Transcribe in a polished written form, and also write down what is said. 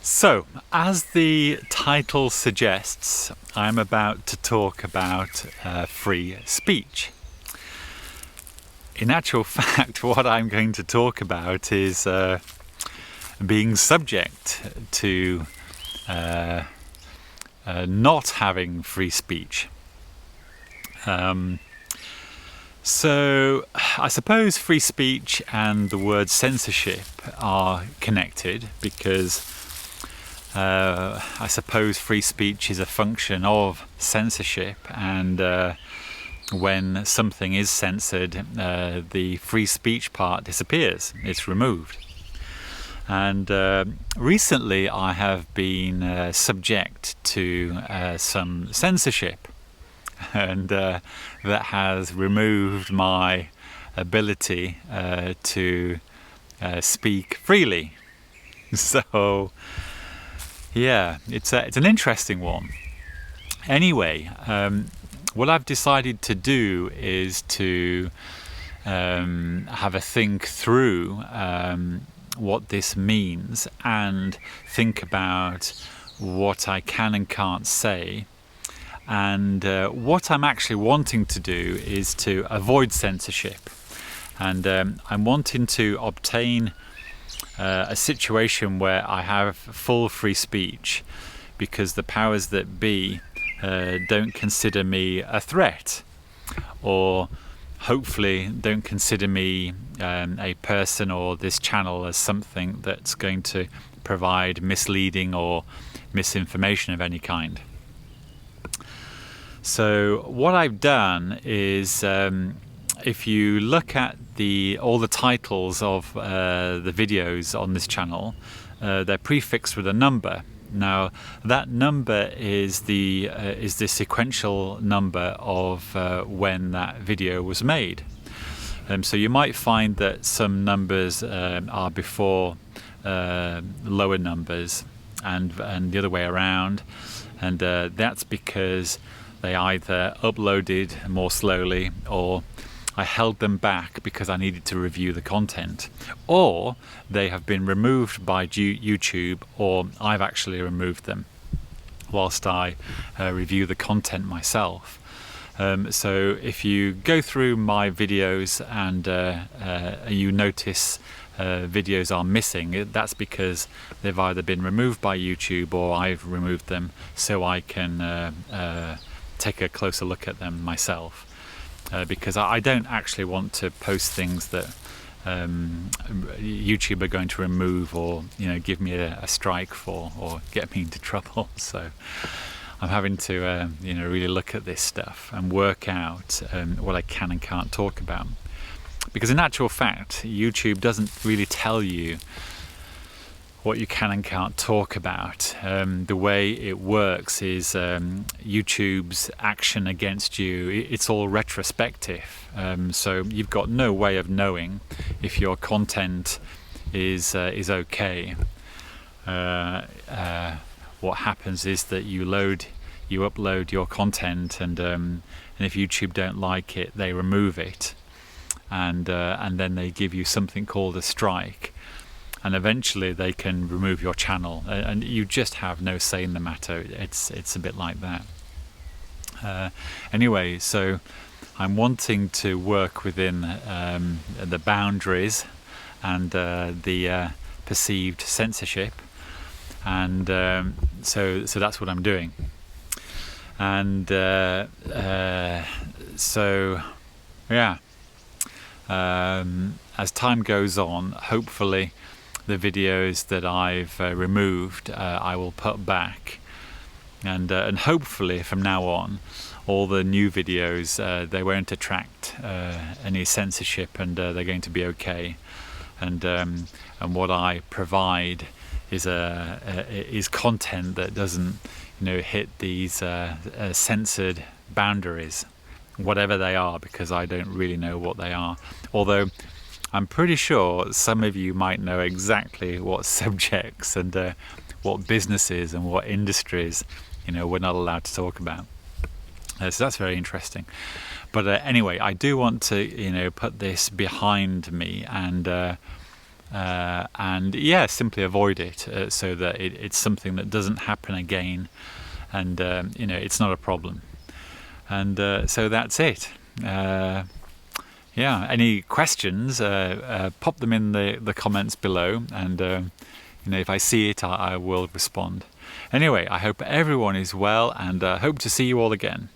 So, as the title suggests, I'm about to talk about free speech. In actual fact, what I'm going to talk about is being subject to not having free speech. So I suppose free speech and the word censorship are connected because I suppose free speech is a function of censorship, and when something is censored, the free speech part disappears, it's removed. And recently I have been subject to some censorship, and that has removed my ability to speak freely. So yeah, it's an interesting one. Anyway, what I've decided to do is to have a think through what this means and think about what I can and can't say. And what I'm actually wanting to do is to avoid censorship. And I'm wanting to obtain a situation where I have full free speech because the powers that be don't consider me a threat, or hopefully don't consider me a person or this channel as something that's going to provide misleading or misinformation of any kind. So what I've done is, if you look at all the titles of the videos on this channel, they're prefixed with a number. Now that number is the sequential number of when that video was made. So you might find that some numbers are before lower numbers, and the other way around, and that's because they either uploaded more slowly, or I held them back because I needed to review the content, or they have been removed by YouTube, or I've actually removed them whilst I review the content myself. So if you go through my videos and you notice videos are missing, that's because they've either been removed by YouTube or I've removed them so I can take a closer look at them myself, because I don't actually want to post things that YouTube are going to remove, or give me a strike for, or get me into trouble. So I'm having to really look at this stuff and work out what I can and can't talk about, because in actual fact YouTube doesn't really tell you what you can and can't talk about. The way it works is YouTube's action against you, it's all retrospective. So you've got no way of knowing if your content is okay. What happens is that you upload your content, and if YouTube don't like it, they remove it, and then they give you something called a strike. And eventually they can remove your channel, and you just have no say in the matter. It's a bit like that. Anyway, so I'm wanting to work within the boundaries and the perceived censorship, and so that's what I'm doing. And so yeah, as time goes on, hopefully the videos that I've removed I will put back, and hopefully from now on all the new videos they won't attract any censorship, and they're going to be okay, and what I provide is content that doesn't hit these censored boundaries, whatever they are, because I don't really know what they are, although I'm pretty sure some of you might know exactly what subjects and what businesses and what industries we're not allowed to talk about. So that's very interesting. But anyway, I do want to put this behind me and and yeah, simply avoid it so that it's something that doesn't happen again, and it's not a problem. And so that's it. Yeah, any questions, pop them in the comments below, and if I see it, I will respond. Anyway, I hope everyone is well, and hope to see you all again.